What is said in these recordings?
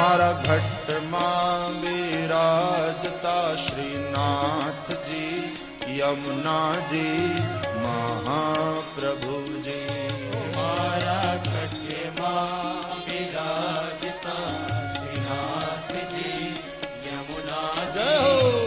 મારા ઘટમાં બિરાજતા શ્રીનાથજી યમુનાજી મહાપ્રભુજી. મારા ઘટમાં બિરાજતા શ્રીનાથજી યમુનાજી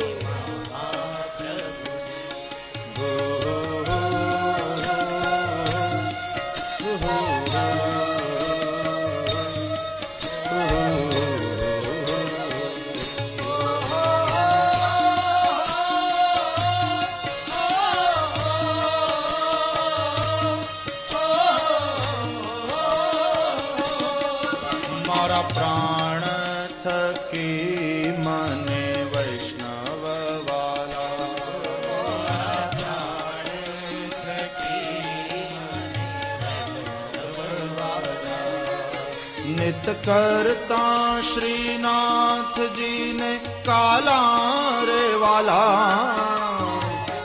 પ્રાણ થકી મને વૈષ્ણવ વાલા, પ્રાણ થકી નિત કરતા શ્રીનાથજીને કાલા રે વાલા,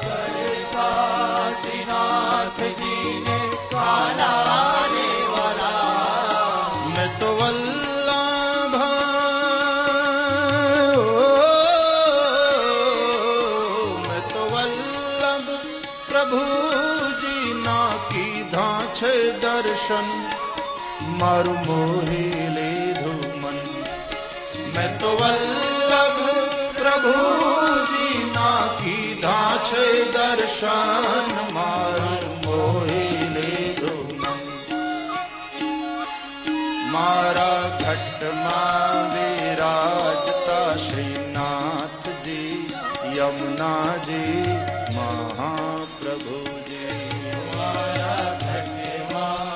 કરતા શ્રીનાથજીને કાલા રે વાલા. મેં તો પ્રભુજી ના કીધા છે દર્શન, મારું મોહી લીધું મન. મેં તો વલ્લભ પ્રભુજી ના કીધા છે દર્શન, મારું મોહી લીધું મન. મારા ઘટમાં વિરાજતા શ્રીનાથજી યમુનાજી મહાપ્રભુજી. મારા ઘટમાં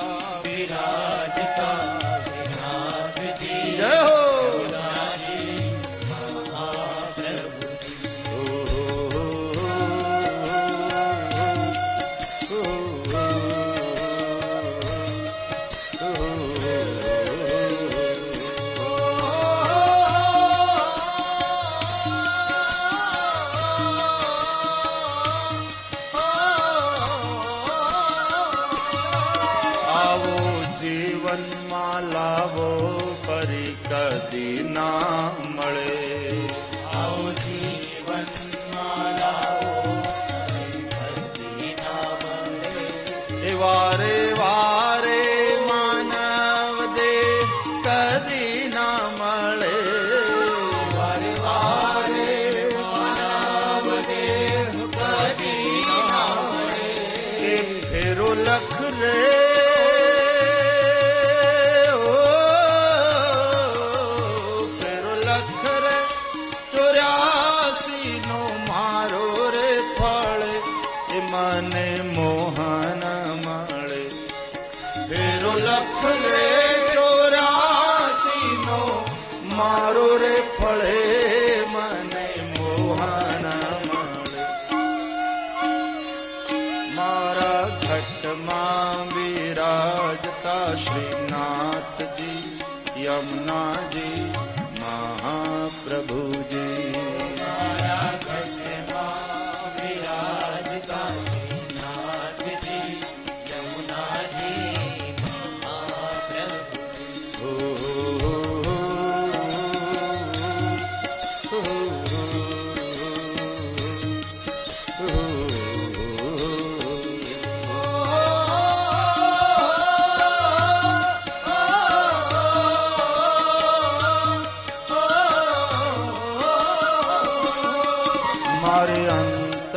બિરાજતા શ્રીનાથજી જય હો યમુનાજી મહાપ્રભુજી. જીવનમાં લાવો ફરી કદી ના મળે, આવો જીવનમાં લાવો ફરી કદી ના મળે. એ વારે વારે માનવ દેહ કદી ના મળે, વારે વારે માનવ દેહ કદી ના મળે. એ ફેરો લખ રે મને મોહન મળે. ફેરો લખ રે 84 નો મારો રે ફળે, મને મોહન મળે. મારા ઘટમાં બિરાજતા શ્રીનાથજી યમુનાજી મહાપ્રભુજી. મારા ઘટમાં બિરાજતા શ્રીનાથજી યમુનાજી મહાપ્રભુજી. મારે અંત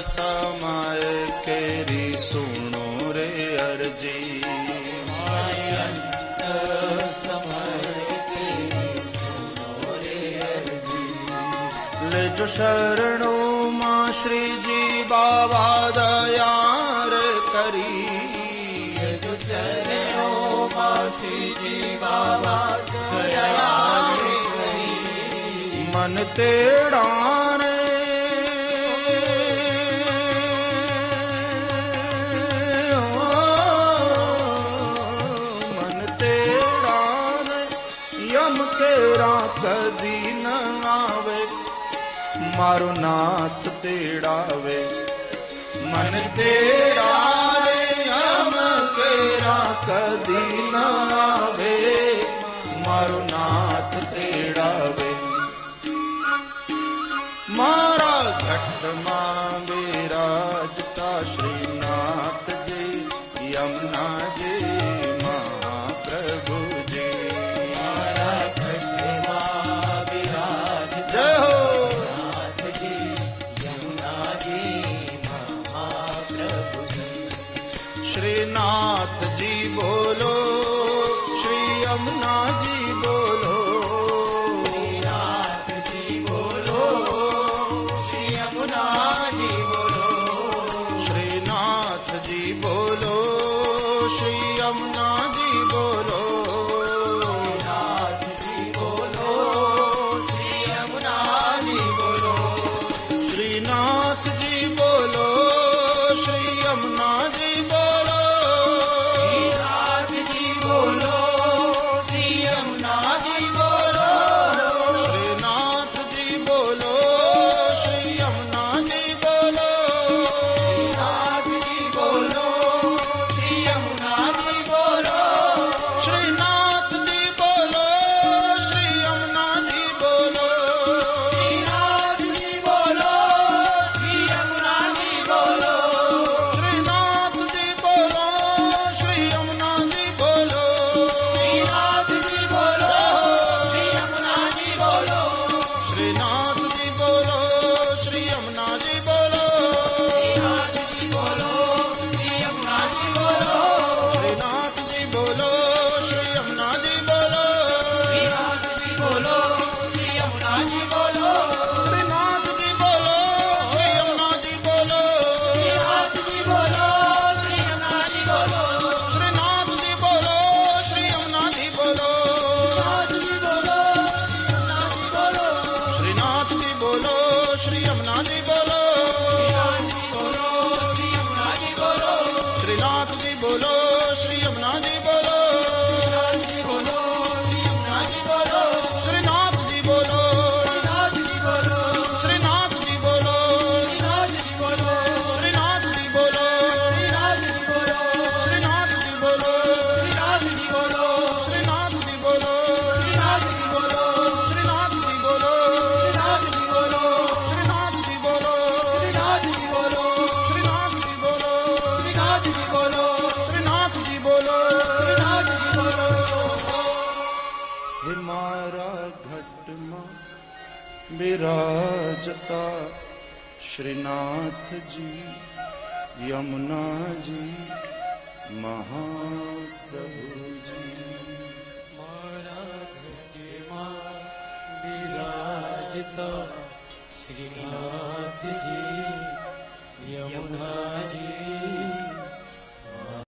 સમય કેરી સુણો રે અરજી, મારે અંત સમય કેરી સુનો રે અરજી. લેજો શરણો માં શ્રીજી બાબા દયા રે કરી, લેજો શરણો માં શ્રીજી બાબા દયા રે કરી. મન તેડા રે યમ કેરા કદી ન આવે, મારો નાથ તેડાવે. મન તેડા રે યમ કેરા કદી ન આવે, મારો નાથ તેડાવે. હે મારા ઘટમાં બિરાજતા શ્રીનાથજી યમુનાજી મહાપ્રભુજી મારા ઘટેમાં બિરાજતા શ્રીનાથજી યમુના